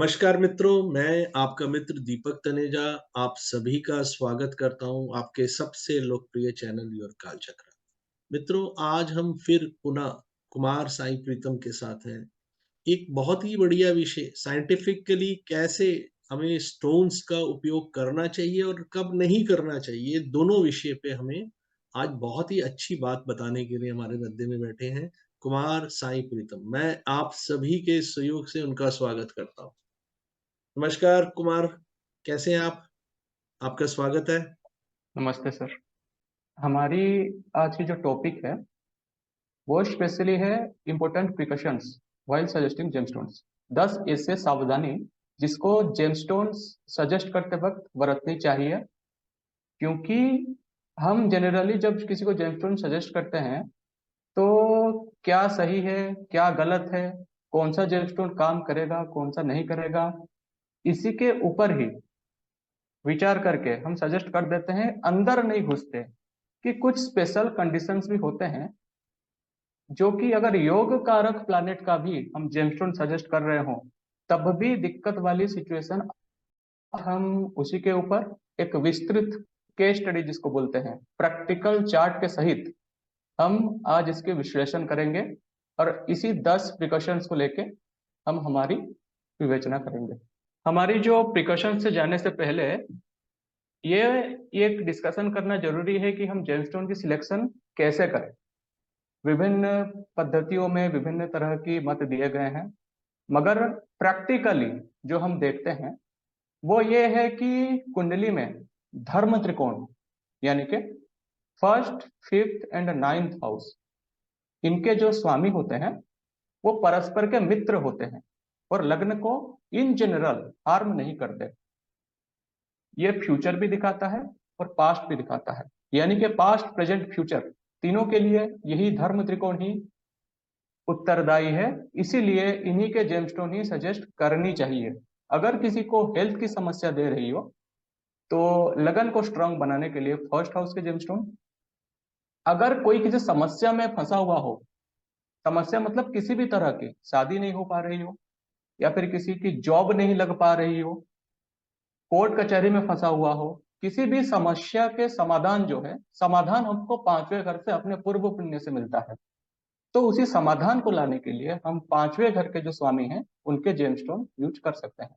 नमस्कार मित्रों, मैं आपका मित्र दीपक तनेजा आप सभी का स्वागत करता हूं आपके सबसे लोकप्रिय चैनल योर कालचक्र। मित्रों, आज हम फिर पुनः कुमार साईं प्रीतम के साथ हैं। एक बहुत ही बढ़िया विषय साइंटिफिकली कैसे हमें स्टोन्स का उपयोग करना चाहिए और कब नहीं करना चाहिए, दोनों विषय पे हमें आज बहुत ही अच्छी बात बताने के लिए हमारे मध्य में बैठे हैं कुमार साईं प्रीतम। मैं आप सभी के सहयोग से उनका स्वागत करता हूँ। नमस्कार कुमार, कैसे हैं आप? आपका स्वागत है। नमस्ते सर। हमारी आज की जो टॉपिक है वो स्पेशली है important precautions while suggesting gemstones. 10 ऐसे सावधानी जिसको जेमस्टोन्स सजेस्ट करते वक्त बरतनी चाहिए, क्योंकि हम जनरली जब किसी को जेमस्टोन सजेस्ट करते हैं तो क्या सही है क्या गलत है, कौन सा जेमस्टोन काम करेगा कौन सा नहीं करेगा, इसी के ऊपर ही विचार करके हम सजेस्ट कर देते हैं, अंदर नहीं घुसते कि कुछ स्पेशल कंडीशंस भी होते हैं जो कि अगर योग कारक प्लैनेट का भी हम जेमस्टोन सजेस्ट कर रहे हो तब भी दिक्कत वाली सिचुएशन। हम उसी के ऊपर एक विस्तृत केस स्टडी जिसको बोलते हैं प्रैक्टिकल चार्ट के सहित हम आज इसके विश्लेषण करेंगे और इसी 10 प्रिकॉशंस को लेके हम हमारी विवेचना करेंगे। हमारी जो प्रिकॉशन से जाने से पहले ये एक डिस्कशन करना जरूरी है कि हम जेमस्टोन की सिलेक्शन कैसे करें। विभिन्न पद्धतियों में विभिन्न तरह की मत दिए गए हैं, मगर प्रैक्टिकली जो हम देखते हैं वो ये है कि कुंडली में धर्म त्रिकोण यानी कि first fifth and ninth house, इनके जो स्वामी होते हैं वो परस्पर के मित्र होते हैं और लग्न को इन जनरल हार्म नहीं करते। ये फ्यूचर भी दिखाता है और पास्ट भी दिखाता है, यानी कि पास्ट प्रेजेंट फ्यूचर तीनों के लिए यही धर्म त्रिकोण ही उत्तरदायी है। इसीलिए इन्हीं के जेमस्टोन ही सजेस्ट करनी चाहिए। अगर किसी को हेल्थ की समस्या दे रही हो तो लगन को स्ट्रांग बनाने के लिए फर्स्ट हाउस के जेमस्टोन। अगर कोई किसी समस्या में फंसा हुआ हो, समस्या मतलब किसी भी तरह की शादी नहीं हो पा रही हो या फिर किसी की जॉब नहीं लग पा रही हो, कोर्ट कचहरी में फंसा हुआ हो, किसी भी समस्या के समाधान जो है, समाधान हमको पांचवें घर से अपने पूर्व पुण्य से मिलता है। तो उसी समाधान को लाने के लिए हम पांचवें घर के जो स्वामी हैं उनके जेमस्टोन यूज कर सकते हैं।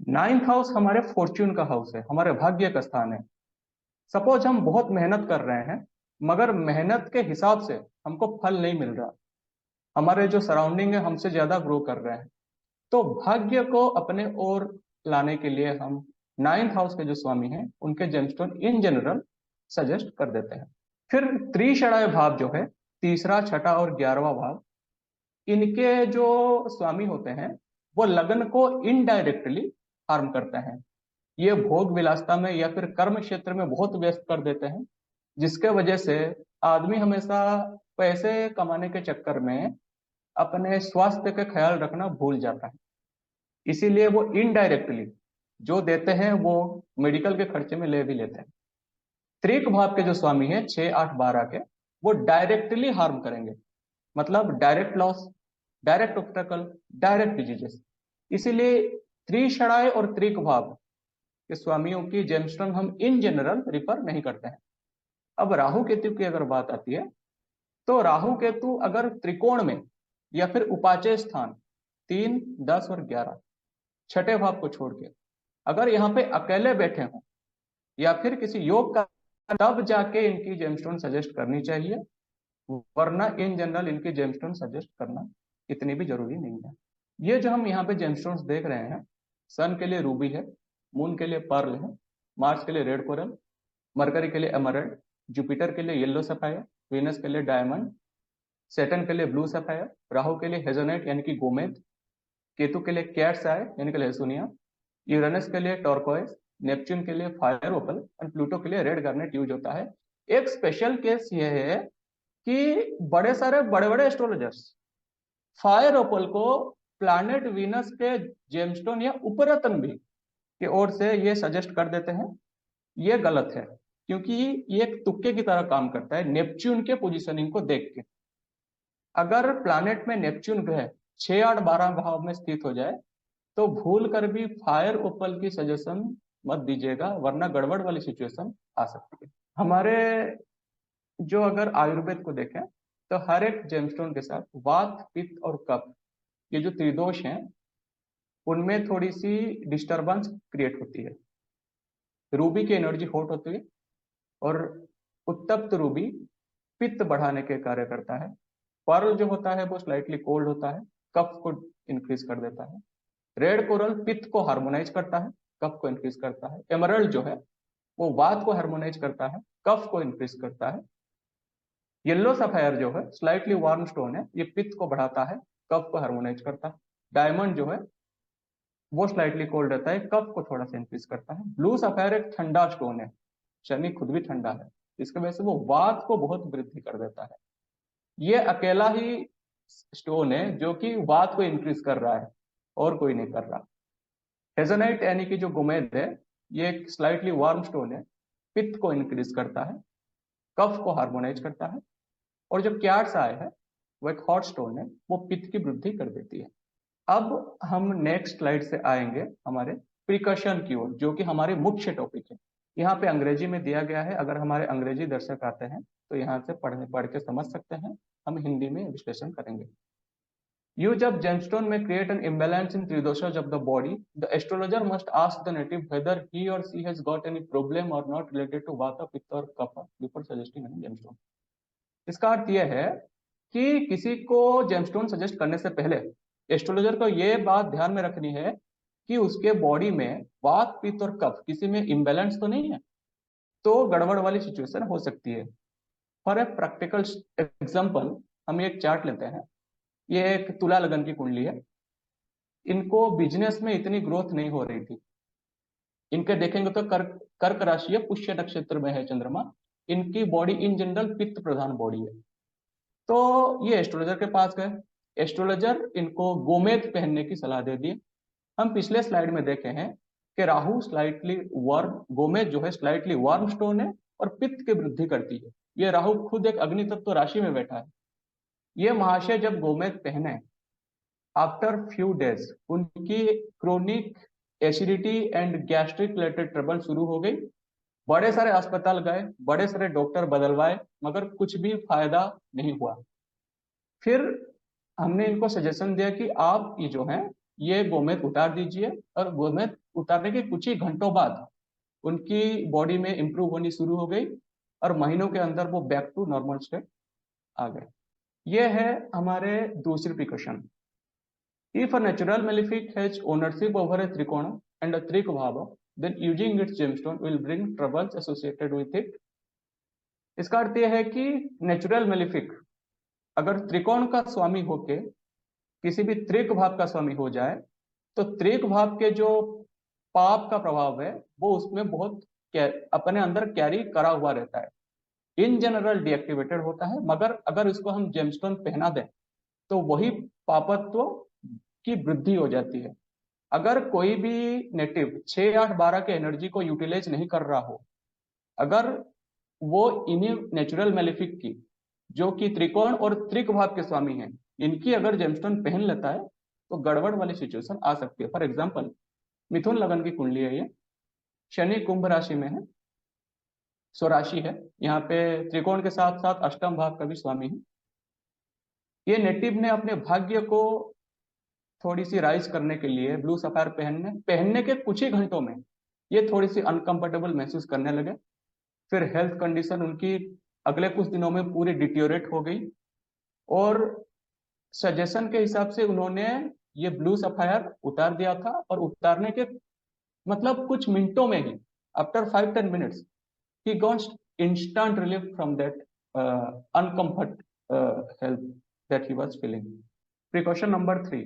नाइन्थ हाउस हमारे फॉर्च्यून का हाउस है, हमारे भाग्य का स्थान है। सपोज हम बहुत मेहनत कर रहे हैं मगर मेहनत के हिसाब से हमको फल नहीं मिल रहा, हमारे जो सराउंडिंग है हमसे ज्यादा ग्रो कर रहे हैं, तो भाग्य को अपने ओर लाने के लिए हम नाइन्थ हाउस के जो स्वामी हैं उनके जेमस्टोन इन जनरल सजेस्ट कर देते हैं। फिर त्रिषणाय भाव जो है, तीसरा छठा और 11वां भाव, इनके जो स्वामी होते हैं वो लग्न को इनडायरेक्टली हार्म करते हैं। ये भोग विलासता में या फिर कर्म क्षेत्र में बहुत व्यस्त कर देते हैं, जिसके वजह से आदमी हमेशा पैसे कमाने के चक्कर में अपने स्वास्थ्य का ख्याल रखना भूल जाता है। इसीलिए वो इनडायरेक्टली जो देते हैं वो मेडिकल के खर्चे में ले भी लेते हैं। त्रिक भाव के जो स्वामी है 6 8 12 के, वो डायरेक्टली हार्म करेंगे, मतलब direct loss, direct obstacle, direct diseases. इसीलिए त्रिषणाय और त्रिक भाव के स्वामियों की जेमस्टोन हम इन जनरल रिफर नहीं करते हैं। अब राहु केतु की अगर बात आती है तो राहु केतु अगर त्रिकोण में या फिर उपाचय स्थान 3 10 और 11 छठे भाव को छोड़ के अगर यहाँ पे अकेले बैठे हों या फिर किसी योग का, तब जाके इनकी जेमस्टोन सजेस्ट करनी चाहिए, वरना इन जनरल इनकी जेमस्टोन सजेस्ट करना इतनी भी जरूरी नहीं है। ये जो हम यहाँ पे जेमस्टोन्स देख रहे हैं, सन के लिए रूबी है, मून के लिए पर्ल है, मार्स के लिए रेड कोरल, मरकरी के लिए एमराल्ड, जुपिटर के लिए येलो सफायर, वीनस के लिए डायमंड, सैटर्न के लिए ब्लू सफायर, राहु के लिए हेजोनाइट यानी कि गोमेद, केतु के लिए कैट्स आई यानी कि लहसुनिया, यूरेनस के लिए टॉर्कोइस, नेपच्यून के लिए फायर ओपल और प्लूटो के लिए रेड गार्नेट यूज होता है। एक स्पेशल केस ये है कि बड़े सारे बड़े बड़े एस्ट्रोलॉजर्स फायर ओपल को प्लैनेट वीनस के जेमस्टोन या उपरत्न भी की ओर से ये सजेस्ट कर देते हैं। ये गलत है, क्योंकि ये एक तुक्के की तरह काम करता है नेपच्यून के पोजीशनिंग को देख के। अगर प्लैनेट में नेपच्यून ग्रह 6 8 12 भाव में स्थित हो जाए तो भूल कर भी फायर ओपल की सजेशन मत दीजिएगा, वरना गड़बड़ वाली सिचुएशन आ सकती है। हमारे जो अगर आयुर्वेद को देखें तो हर एक जेमस्टोन के साथ वात, पित्त और कफ, ये जो त्रिदोष हैं, उनमें थोड़ी सी डिस्टरबेंस क्रिएट होती है। रूबी की एनर्जी हॉट होती है और उत्तप्त रूबी पित्त बढ़ाने के कार्य करता है। पर्ल जो होता है वो स्लाइटली कोल्ड होता है, कफ को इंक्रीज कर देता है। रेड कोरल पित्त को हार्मोनाइज करता है, कफ को इंक्रीज करता है। एमरल्ड जो है वो वात को हार्मोनाइज करता है, कफ को इंक्रीज करता है। येलो सफायर जो है स्लाइटली वार्म स्टोन है, ये पित्त को बढ़ाता है, कफ को हार्मोनाइज करता है। डायमंड जो है वो स्लाइटली कोल्ड रहता है, कफ को थोड़ा सा इंक्रीज करता है। ब्लू सफायर एक ठंडा स्टोन है, शनि खुद भी ठंडा है, इसकी वजह से वो वात को बहुत वृद्धि कर देता है। ये अकेला ही स्टोन है जो कि वात को इंक्रीज कर रहा है, और कोई नहीं कर रहा। हेजनाइट यानी कि जो गोमेद है, ये एक स्लाइटली वार्म स्टोन है, पित्त को इंक्रीज करता है, कफ को हार्मोनाइज करता है। और जो क्यार्ट्स आय है वो एक हॉट स्टोन है, वो पित्त की वृद्धि कर देती है। अब हम नेक्स्ट स्लाइड से आएंगे हमारे प्रिकॉशन की ओर, जो कि हमारे मुख्य टॉपिक है। यहाँ पे अंग्रेजी में दिया गया है, अगर हमारे अंग्रेजी दर्शक आते हैं तो यहाँ से पढ़ के समझ सकते हैं, हम हिंदी में विश्लेषण करेंगे। Use of gemstone may create an imbalance in tridoshas of the body. The astrologer must ask the native whether he or she has got any problem or not related to vata, pitta और kapha before suggesting any gemstone. इसका अर्थ यह है कि किसी को gemstone suggest करने से पहले एस्ट्रोलॉजर को यह बात ध्यान में रखनी है कि उसके बॉडी में वात, पित्त और कफ किसी में इम्बैलेंस तो नहीं है, तो गड़बड़ वाली सिचुएशन हो सकती है। फॉर ए प्रैक्टिकल एग्जांपल हम एक चार्ट लेते हैं। ये एक तुला लगन की कुंडली है। इनको बिजनेस में इतनी ग्रोथ नहीं हो रही थी। इनके देखेंगे तो कर्क राशि है, पुष्य नक्षत्र में है चंद्रमा। इनकी बॉडी इन जनरल पित्त प्रधान बॉडी है। तो ये एस्ट्रोलॉजर के पास गए, एस्ट्रोलॉजर इनको गोमेद पहनने की सलाह दे दी। हम पिछले स्लाइड में देखे हैं कि राहु स्लाइटली वार्म, गोमेद जो है स्लाइटली वार्म स्टोन है और पित्त की वृद्धि करती है। ये राहु खुद एक अग्नि तत्व राशि में बैठा है। ये महाशय जब गोमेद पहने, आफ्टर फ्यू डेज उनकी chronic acidity and gastric related trouble शुरू हो गई। बड़े सारे अस्पताल गए, बड़े सारे डॉक्टर बदलवाए, मगर कुछ भी फायदा नहीं हुआ। फिर हमने इनको सजेशन दिया कि आप ये जो है ये गोमेद उतार दीजिए, और गोमेद उतारने के कुछ ही घंटों बाद उनकी बॉडी में इंप्रूव होनी शुरू हो गई और महीनों के अंदर वो बैक टू नॉर्मल स्टेट आ गए। ये है हमारे दूसरी precaution. If a natural malefic has ownership over a trikona and a trikbhava, then using its gemstone will bring troubles associated with it. इसका अर्थ यह है कि नेचुरल मेलिफिक अगर त्रिकोण का स्वामी होके किसी भी त्रिक भाव का स्वामी हो जाए, तो त्रिक भाव के जो पाप का प्रभाव है वो उसमें बहुत अपने अंदर कैरी करा हुआ रहता है। इन जनरल डीएक्टिवेटेड होता है, मगर अगर इसको हम जेमस्टोन पहना दें तो वही पापत्व की वृद्धि हो जाती है। अगर कोई भी नेटिव 6, 8, 12 के एनर्जी को यूटिलाइज नहीं कर रहा हो, अगर वो इन्हीं नेचुरल मेलिफिक की, जो कि त्रिकोण और त्रिक भाव के स्वामी हैं, इनकी अगर जेमस्टोन पहन लेता है तो गड़बड़ वाली सिचुएशन आ सकती है। फॉर एग्जाम्पल, मिथुन लगन की कुंडली है ये, शनि कुंभ राशि में है, स्वराशि है, यहाँ पे त्रिकोण के साथ साथ अष्टम भाव का भी स्वामी है। ये नेटिव ने अपने भाग्य को थोड़ी सी राइज करने के लिए ब्लू सफायर पहनने के कुछ ही घंटों में ये थोड़ी सी अनकंफर्टेबल महसूस करने लगे। फिर हेल्थ कंडीशन उनकी अगले कुछ दिनों में पूरी डिटियोरेट हो गई, और सजेशन के हिसाब से उन्होंने ये ब्लू सफायर उतार दिया था, और उतारने के मतलब कुछ मिनटों में ही, after 5-10 minutes, he got instant relief from that uncomfort health that he was feeling. Precaution number 3.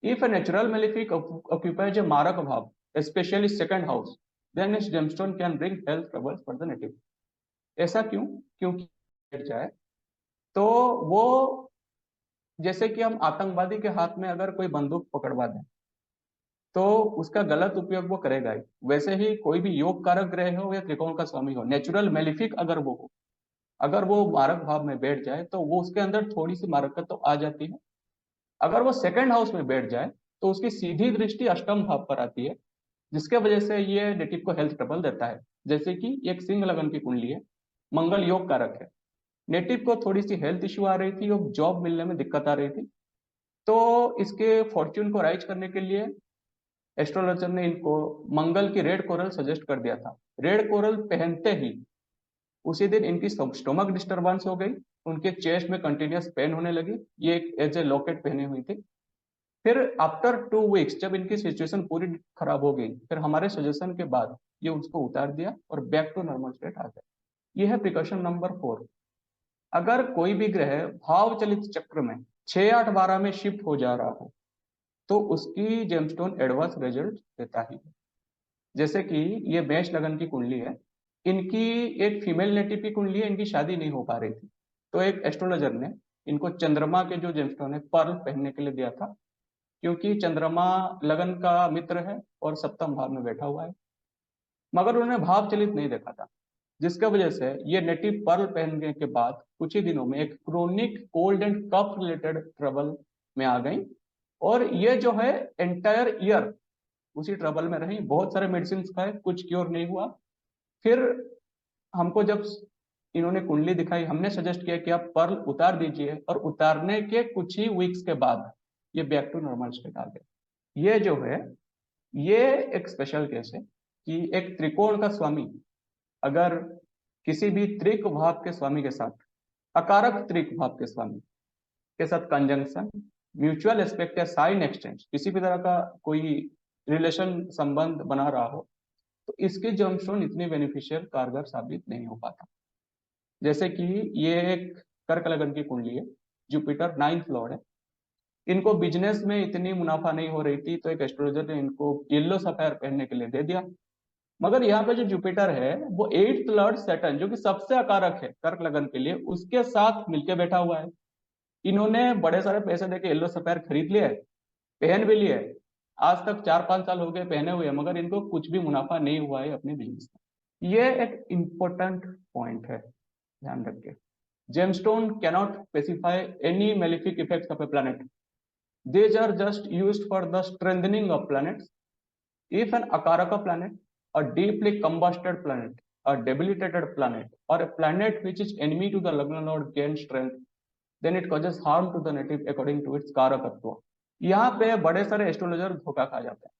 If a natural malefic occupies a Marak bhav, especially second house, then his gemstone can bring health troubles for the native. ऐसा क्यों? क्योंकि बैठ जाए तो वो, जैसे कि हम आतंकवादी के हाथ में अगर कोई बंदूक पकड़वा दें तो उसका गलत उपयोग वो करेगा ही। वैसे ही कोई भी योग कारक ग्रह हो या त्रिकोण का स्वामी हो, नेचुरल मेलिफिक अगर वो हो, अगर वो मारक भाव में बैठ जाए तो वो उसके अंदर थोड़ी सी मारकत तो आ जाती है। अगर वो सेकंड हाउस में बैठ जाए तो उसकी सीधी दृष्टि अष्टम भाव पर आती है, जिसके वजह से ये नेटिव को हेल्थ ट्रबल देता है। जैसे कि एक सिंह लगन की कुंडली है, मंगल योग कारक है, नेटिव को थोड़ी सी हेल्थ इश्यू आ रही थी और जॉब मिलने में दिक्कत आ रही थी। तो इसके फॉर्च्यून को राइज करने के लिए एस्ट्रोलॉजर ने इनको मंगल की रेड कोरल सजेस्ट कर दिया था। रेड कोरल पहनते ही उसी दिन इनकी स्टोमक डिस्टर्बेंस हो गई, उनके चेस्ट में कंटिन्यूस पेन होने लगी, ये एक एज ए लॉकेट पहनी हुई थी। फिर आफ्टर 2 वीक्स जब इनकी सिचुएशन पूरी खराब हो गई, फिर हमारे सजेशन के बाद ये उसको उतार दिया और बैक टू नॉर्मल स्टेट आ गया। यह है प्रिकॉशन नंबर 4। अगर कोई भी ग्रह भाव चलित चक्र में 6, 8, 12 में शिफ्ट हो जा रहा हो तो उसकी जेमस्टोन एडवर्स रिजल्ट देता ही है। जैसे कि ये मेष लगन की कुंडली है, इनकी एक फीमेल नेटिव की कुंडली है, इनकी शादी नहीं हो पा रही थी। तो एक एस्ट्रोलॉजर ने इनको चंद्रमा के जो जेमस्टोन है पर्ल पहनने के लिए दिया था, क्योंकि चंद्रमा लगन का मित्र है और सप्तम भाव में बैठा हुआ है। मगर उन्होंने भाव चलित नहीं देखा था, जिसके वजह से ये नेटिव पर्ल पहनने के बाद कुछ ही दिनों में एक chronic cold and cough related trouble में आ गई, और ये जो है एंटायर ईयर उसी ट्रबल में रही। बहुत सारे मेडिसिन खाए, कुछ क्योर नहीं हुआ। फिर हमको जब इन्होंने कुंडली दिखाई, हमने सजेस्ट किया कि आप पर्ल उतार दीजिए, और उतारने के कुछ ही वीक्स के बाद ये बैक टू नॉर्मल स्टेट आ गया। ये जो है ये एक स्पेशल केस है कि एक त्रिकोण का स्वामी अगर किसी भी त्रिक भाव के स्वामी के साथ, अकारक त्रिक भाव के स्वामी के साथ कंजंक्शन, म्यूचुअल एस्पेक्ट या साइन एक्सचेंज, किसी भी तरह का कोई रिलेशन संबंध बना रहा हो, तो इसकी जमस्टोन इतनी बेनिफिशियल कारगर साबित नहीं हो पाता। जैसे कि ये एक कर्क लगन की कुंडली है, जुपिटर 9th लॉर्ड है, इनको बिजनेस में इतनी मुनाफा नहीं हो रही थी, तो एक एस्ट्रोलॉजर ने इनको येलो सफेयर पहनने के लिए दे दिया। मगर यहाँ पे जो जुपिटर है वो 8th लॉर्ड सैटर्न, जो कि सबसे अकारक है कर्क लगन के लिए, उसके साथ मिलके बैठा हुआ है। इन्होंने बड़े सारे पैसे देके येलो सफेयर खरीद लिया है, पहन भी लिया है, आज तक 4-5 साल हो गए पहने हुए, मगर इनको कुछ भी मुनाफा नहीं हुआ है अपने बिजनेस में। ये एक इंपॉर्टेंट पॉइंट है, ध्यान रखिए। Gemstone cannot specify any malefic effects of A planet, these are just used for the strengthening of planets. If an akaraka planet, a deeply combusted planet, a debilitated planet, or a planet which is enemy to the lagna lord gains strength, then it causes harm to the native according to its कारकत्व। यहाँ पे बड़े सारे astrologer धोखा खा जाते हैं,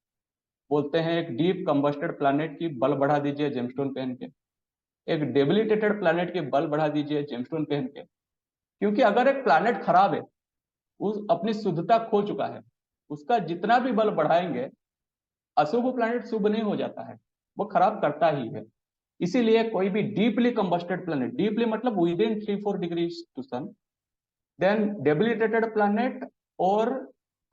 बोलते हैं एक डीप कंबस्टेड प्लैनेट की बल बढ़ा दीजिए जेमस्टोन पहन के, एक डेबिलिटेटेड प्लैनेट की बल बढ़ा दीजिए जेमस्टोन पहन के। क्योंकि अगर एक प्लैनेट खराब है, उस अपनी शुद्धता खो चुका है, उसका जितना भी बल बढ़ाएंगे, अशुभ प्लैनेट शुभ नहीं हो जाता है, वो खराब करता ही है। इसीलिए कोई भी डीपली कंबस्टेड प्लैनेट, डीपली मतलब within 3-4 degree to sun, then debilitated planet और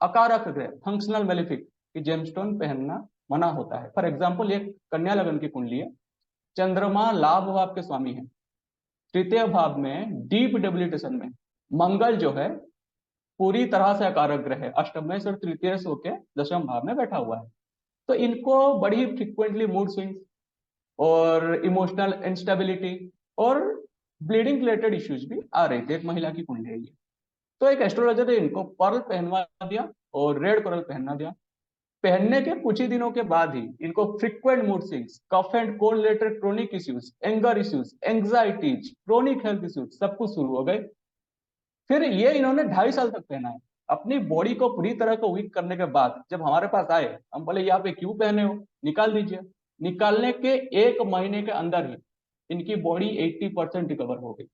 अकारक ग्रह फंक्शनल मेलिफिक की जेमस्टोन पहनना मना होता है। फॉर एग्जाम्पल एक कन्या लगन की कुंडली है, चंद्रमा लाभ भाव के स्वामी है, तृतीय भाव में डीप डेबिलिटेशन में मंगल जो है पूरी तरह से अकारक ग्रह है, अष्टम और तृतीय से होकर दशम भाव में बैठा हुआ है। तो इनको बड़ी फ्रिक्वेंटली मूड स्विंग्स और इमोशनल इंस्टेबिलिटी और ब्लीडिंग रिलेटेड इश्यूज भी आ रहे थे। एक महिला की कुंडली है ये। तो एक एस्ट्रोलॉजर ने इनको पर्ल पहनवा दिया और रेड कोरल पहनना दिया। पहनने के कुछ ही दिनों के बाद ही इनको frequent mood swings, cough and cold related chronic issues, anger issues, anxieties, chronic health issues सब कुछ शुरू हो गए। फिर ये इन्होंने 2.5 साल तक पहना है। अपनी बॉडी को पूरी तरह को वीक करने के बाद जब हमारे पास आए, हम बोले यहाँ पे क्यों पहने हो, निकाल दीजिए। निकालने के 1 महीने के अंदर ही इनकी बॉडी 80% रिकवर हो गई।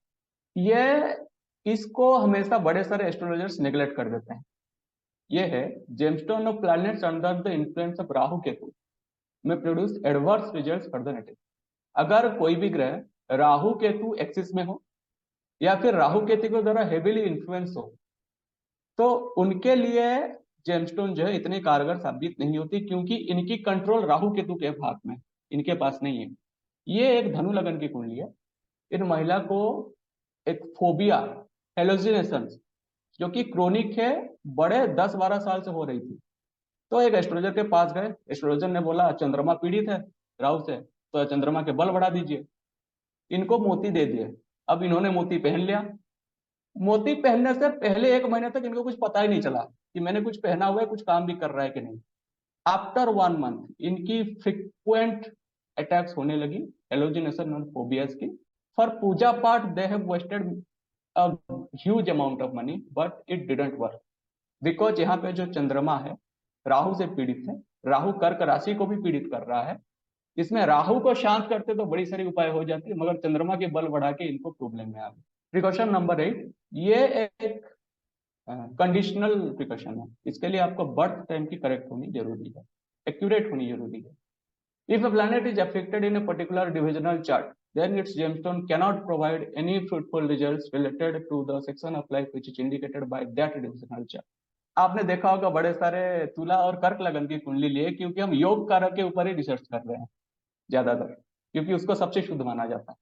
ये इसको हमेशा बड़े सारे एस्ट्रोलॉजर्स नेग्लेक्ट कर देते हैं। ये है gemstone of planets under the influence of Rahu Ketu में produce adverse results for the native. अगर कोई भी ग्रह राहु केतु एक्सिस में हो या फिर राहु केतु के द्वारा हेवीली इन्फ्लुएंस हो, तो उनके लिए जेमस्टोन जो है इतनी कारगर साबित नहीं होती, क्योंकि इनकी कंट्रोल राहु केतु के भाग में इनके पास नहीं है। ये एक धनु लगन की कुंडली है। इन महिला को एक फोबिया, हेलोजिनेशन जो कि क्रोनिक है, बड़े 10-12 साल से हो रही थी। तो एक एस्ट्रोलॉजर के पास गए, एस्ट्रोलॉजर ने बोला चंद्रमा पीड़ित है राहु से, तो चंद्रमा के बल बढ़ा दीजिए। इनको मोती दे दिए। अब इन्होंने मोती पहन लिया। मोती पहनने से पहले 1 महीने तक इनको कुछ पता ही नहीं चला कि मैंने कुछ पहना हुआ है, कुछ काम भी कर रहा है कि नहीं। आफ्टर 1 मंथ इनकी फ्रिक्वेंट अटैक्स होने लगी हेलोजिनेशन और फोबियाज की। For puja path they have wasted a huge amount of money but it didn't work, because यहाँ पे जो चंद्रमा है राहु से पीड़ित है, राहु कर्क राशि को भी पीड़ित कर रहा है। इसमें राहु को शांत करते तो बड़ी सारी उपाय हो जाती है, मगर चंद्रमा के बल बढ़ा के इनको प्रॉब्लम में आ गई। प्रिकॉशन नंबर 8, ये एक कंडीशनल प्रिकॉशन है। इसके लिए आपको बर्थ टाइम की करेक्ट होनी जरूरी है, एक्यूरेट होनी जरूरी है। If a planet is affected in a particular divisional chart, then its gemstone cannot provide any fruitful results related to the section of life which is indicated by that divisional chart. आपने देखा होगा बड़े सारे तुला और कर्क लगन की कुंडली लिए, क्योंकि हम योग कारक के ऊपर ही रिसर्च कर रहे हैं ज्यादातर, क्योंकि उसको सबसे शुद्ध माना जाता है।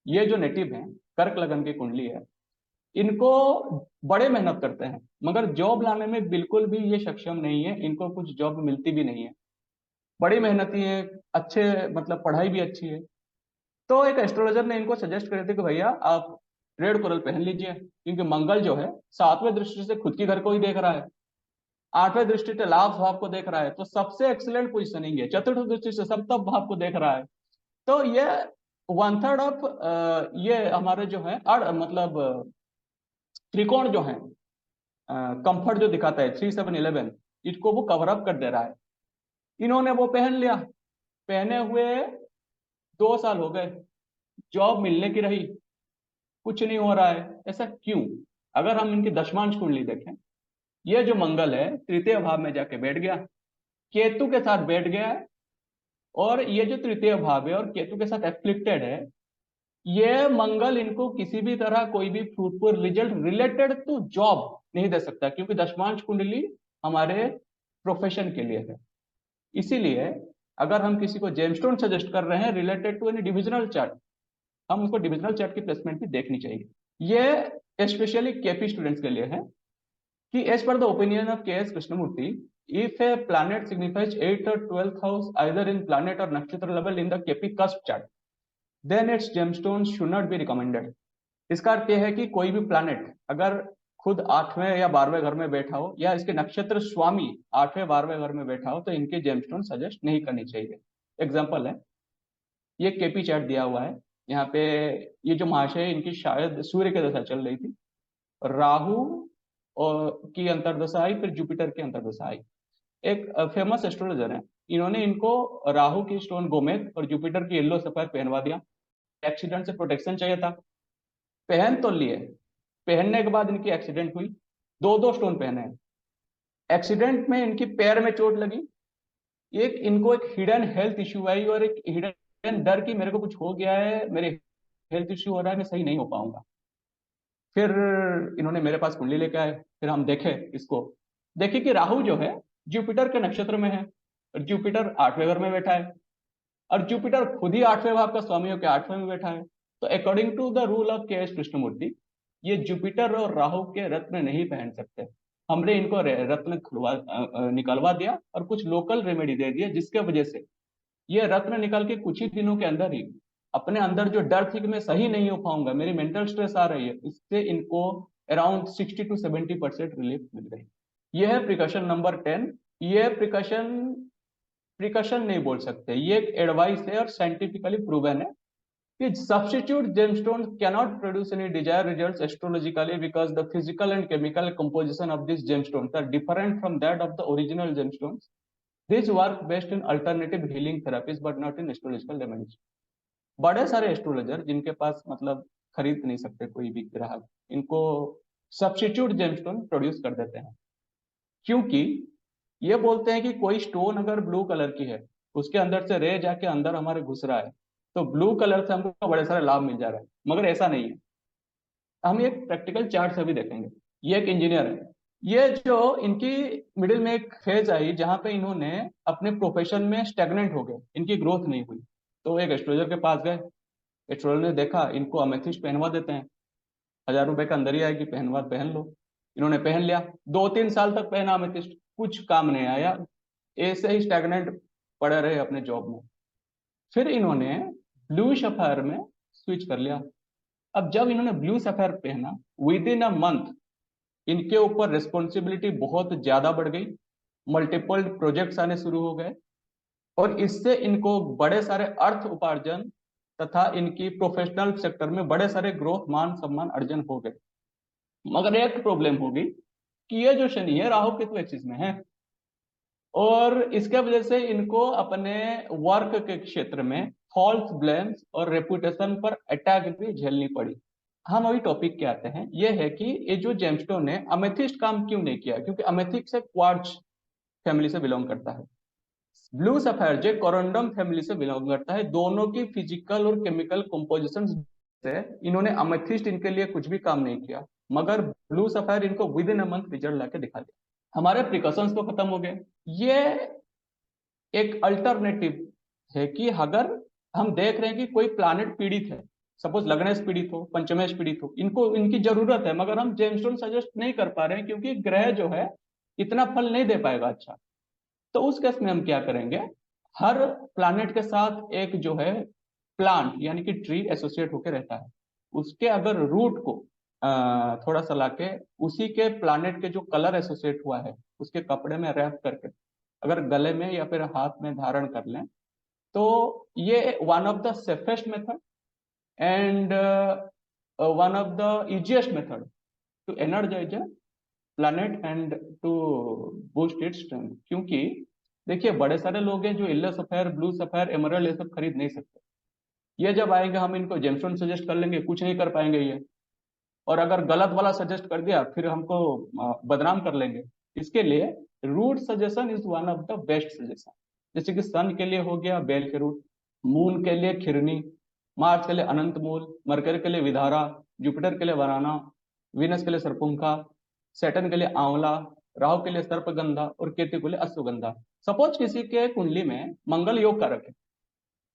ये जो नेटिव है कर्क लगन की कुंडली है, इनको बड़े मेहनत करते हैं, मगर जॉब लाने में बिल्कुल भी ये सक्षम नहीं है, इनको कुछ जॉब मिलती भी नहीं है। बड़ी मेहनती है, अच्छे मतलब पढ़ाई भी अच्छी है। तो एक एस्ट्रोलॉजर ने इनको सजेस्ट करे थे कि भैया आप रेड कोरल पहन लीजिए, क्योंकि मंगल जो है 7वें दृष्टि से खुद के घर को ही देख रहा है, 8वें दृष्टि से लाभ भाव को देख रहा है, तो सबसे एक्सीलेंट पोजिशनिंग है। चतुर्थ दृष्टि से सप्तम भाव को देख रहा है। तो ये 1/3 ऑफ ये हमारे जो है मतलब त्रिकोण जो है कंफर्ट जो दिखाता है 3 7 11, इसको वो कवर अप कर दे रहा है। इन्होंने वो पहन लिया, पहने हुए 2 साल हो गए, जॉब मिलने की रही, कुछ नहीं हो रहा है। ऐसा क्यों? अगर हम इनकी दशमांश कुंडली देखें, ये जो मंगल है तृतीय भाव में जाके बैठ गया, केतु के साथ बैठ गया है, और ये जो तृतीय भाव है और केतु के साथ एफ्लिक्टेड है, ये मंगल इनको किसी भी तरह कोई भी fruitful result related to job नहीं दे सकता, क्योंकि दशमांश कुंडली हमारे प्रोफेशन के लिए है। इसीलिए अगर हम किसी को जेमस्टोन सजेस्ट कर रहे हैं related to any divisional chart, हम उसको डिविजनल चार्ट की प्लेसमेंट भी देखनी चाहिए। ये स्पेशली केपी स्टूडेंट्स के लिए है कि as per the opinion of K S Krishnamurti, if a planet signifies 8th or 12th house either in planet or nakshatra level in the KP cusp chart, then its gemstone should not be recommended. इसका अर्थ यह है कि कोई भी planet अगर खुद 8वें या 12वें घर में बैठा हो, या इसके नक्षत्र स्वामी 8वें 12वें घर में बैठा हो, तो इनके जेमस्टोन सजेस्ट नहीं करनी चाहिए। एग्जांपल है, ये केपी चार्ट दिया हुआ है, यहाँ पे ये जो महाशय इनकी शायद सूर्य की दशा चल रही थी, राहु और की अंतर्दशा आई, फिर जुपिटर की अंतर्दशा आई। एक फेमस एस्ट्रोलॉजर है, इन्होंने इनको राहु की स्टोन गोमेद और जुपिटर की येलो सफेद पहनवा दिया। एक्सीडेंट से प्रोटेक्शन चाहिए था, पहन तो लिए, पहनने के बाद इनकी एक्सीडेंट हुई, 2 स्टोन पहने हैं। एक्सीडेंट में इनकी पैर में चोट लगी, इनको एक हिडन हेल्थ इश्यू आई, और एक हिडन डर कि मेरे को कुछ हो गया है, मेरे हेल्थ इश्यू हो रहा है, मैं सही नहीं हो पाऊंगा। फिर इन्होंने मेरे पास कुंडली लेके आए, फिर हम देखे इसको, देखे कि राहु जो है जुपिटर के नक्षत्र में है, और जुपिटर 8वें घर में बैठा है, और जुपिटर खुद ही 8वें भाव का स्वामी होकर 8वें में बैठा है। तो according to the rule of K S Krishnamurti, ये जुपिटर और राहु के रत्न नहीं पहन सकते। हमने इनको रत्न निकलवा दिया और कुछ लोकल रेमेडी दे दिया, जिसके वजह से ये रत्न निकाल के कुछ ही दिनों के अंदर ही अपने अंदर जो डर थी कि मैं सही नहीं हो पाऊंगा, मेरी मेंटल स्ट्रेस आ रही है, इससे इनको अराउंड 60 to 70% रिलीफ मिल रही। यह है प्रिकॉशन नंबर 10। ये प्रिकॉशन नहीं बोल सकते, ये एक एडवाइस है और साइंटिफिकली प्रूवन है कि substitute gemstone cannot produce any desired results astrologically because the physical and chemical composition of this gemstones are different from that of the original gemstones. This work based in alternative healing therapies but not in astrological remedies. बड़े सारे astrologer जिनके पास मतलब खरीद नहीं सकते कोई भी ग्राहक, इनको सब्स्टिट्यूट जेमस्टोन प्रोड्यूस कर देते हैं, क्योंकि ये बोलते हैं कि कोई स्टोन अगर ब्लू कलर की है, उसके अंदर से रे जाके अंदर हमारे घुस रहा है, तो ब्लू कलर से हमको बड़े सारे लाभ मिल जा रहा है, मगर ऐसा नहीं है। हम एक प्रैक्टिकल चार्ट से भी देखेंगे। ये एक इंजीनियर है, ये जो इनकी मिडिल में एक फेज आई जहां पे इन्होंने अपने प्रोफेशन में स्टेगनेंट हो गए, इनकी ग्रोथ नहीं हुई, तो एक एस्ट्रोलॉजर के पास गए। एस्ट्रोलॉजर ने देखा इनको अमेथिस्ट पहनवा देते हैं, 1000 रुपए का अंदर ही आएगी, पहन लो। इन्होंने पहन लिया, 2-3 साल तक पहना अमेथिस्ट, कुछ काम नहीं आया, ऐसे ही स्टैग्नेंट पड़े रहे अपने जॉब में। फिर इन्होंने ब्लू सफायर में स्विच कर लिया। अब जब इन्होंने ब्लू सफायर पहना, विद इन अ मंथ इनके ऊपर रिस्पॉन्सिबिलिटी बहुत ज्यादा बढ़ गई, मल्टीपल प्रोजेक्ट्स आने शुरू हो गए, और इससे इनको बड़े सारे अर्थ उपार्जन तथा इनकी प्रोफेशनल सेक्टर में बड़े सारे ग्रोथ, मान सम्मान अर्जन हो गए। मगर एक प्रॉब्लम होगी कि ये जो शनि है राहु केतु एक्सिस में है, और इसके वजह से इनको अपने वर्क के क्षेत्र में फॉल्स ब्लेम्स और रेपुटेशन पर अटैक भी झेलनी पड़ी। हम अभी टॉपिक के आते हैं, ये है कि ये जो जेमस्टोन ने अमेथिस्ट काम क्यों नहीं किया, क्योंकि अमेथिस्ट एक क्वार्ट्ज फैमिली से बिलोंग करता है। ब्लू सफायर जो कोरंडम फैमिली से बिलोंग करता है। दोनों की फिजिकल और केमिकल कंपोजिशन से इन्होंने अमेथिस्ट इनके लिए कुछ भी काम नहीं किया, मगर ब्लू सफायर इनको with in a month result लाके दिखा दिया। हमारे प्रिकॉशंस तो खत्म हो गए। ये एक अल्टरनेटिव है कि अगर हम देख रहे हैं कि कोई प्लानिट पीड़ित है, सपोज लग्नेश पीड़ित हो, पंचमेश पीड़ित हो, इनको इनकी जरूरत है, मगर हम जेमस्टोन सजेस्ट नहीं कर पा रहे हैं क्योंकि ग्रह जो है इतना फल नहीं दे पाएगा अच्छा। तो उस केस में हम क्या करेंगे, हर प्लानिट के साथ एक जो है प्लांट यानी कि ट्री एसोसिएट होकर रहता है, उसके अगर रूट को थोड़ा सा लाके उसी के प्लानिट के जो कलर एसोसिएट हुआ है उसके कपड़े में रैप करके अगर गले में या फिर हाथ में धारण कर लें, तो ये one of the safest method and one of the easiest method to energise a planet and to boost its strength. क्योंकि देखिए बड़े सारे लोग हैं जो yellow sapphire, blue sapphire, emerald ये सब खरीद नहीं सकते। ये जब आएंगे हम इनको जेमस्टोन सजेस्ट कर लेंगे, कुछ नहीं कर पाएंगे ये, और अगर गलत वाला सजेस्ट कर दिया फिर हमको बदनाम कर लेंगे। इसके लिए root suggestion is one of the best suggestion. जैसे कि सन के लिए हो गया बेल के रूट, मून के लिए खिरनी, मार्स के लिए अनंत मूल, मरकरी के लिए विधारा, जुपिटर के लिए वराना, वीनस के लिए सरपुंखा, सैटर्न के लिए आंवला, राहु के लिए सर्पगंधा और केतु के लिए अश्वगंधा। सपोज किसी के कुंडली में मंगल योग कारक है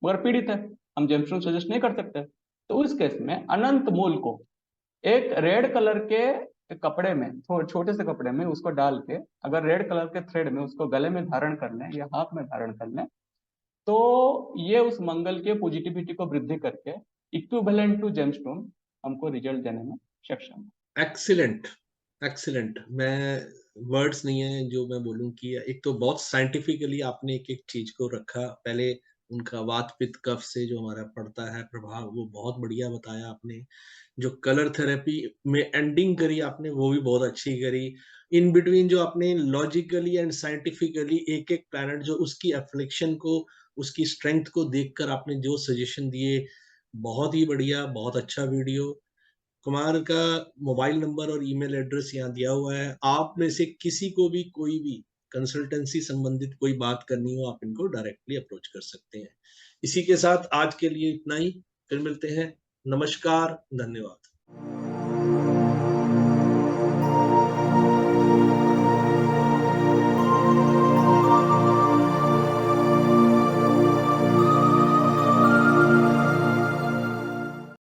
मगर पीड़ित है, हम जेमस्टोन सजेस्ट नहीं कर सकते, तो उस केस में अनंत मूल को एक रेड कलर के कपड़े में, छोटे से कपड़े में उसको डाल के अगर रेड कलर के थ्रेड में उसको गले में धारण कर लें या हाथ में धारण कर लें, तो ये उस मंगल के पॉजिटिविटी को वृद्धि करके इक्विवेलेंट टू जेमस्टोन हमको रिजल्ट देने में सक्षम है। Excellent, excellent. मैं वर्ड्स नहीं है जो मैं बोलूँ कि एक तो बहुत साइंटिफिकली आपने एक-एक चीज़ को रखा। पहले उनका वात, पित्त, कफ से जो हमारा पड़ता है प्रभाव, वो बहुत बढ़िया बताया आपने। जो कलर थेरेपी में एंडिंग करी आपने, वो भी बहुत अच्छी करी। इन बिटवीन जो आपने लॉजिकली एंड साइंटिफिकली एक-एक प्लैनेट जो उसकी एफ्लिक्शन को, उसकी स्ट्रेंथ को देखकर आपने जो सजेशन दिए, बहुत ही बढ़िया, बहुत अच्छा वीडियो। कुमार का मोबाइल नंबर और ईमेल एड्रेस यहाँ दिया हुआ है। आप में से किसी को भी कोई भी कंसल्टेंसी संबंधित कोई बात करनी हो, आप इनको डायरेक्टली अप्रोच कर सकते हैं। इसी के साथ आज के लिए इतना ही, फिर मिलते हैं। नमस्कार, धन्यवाद।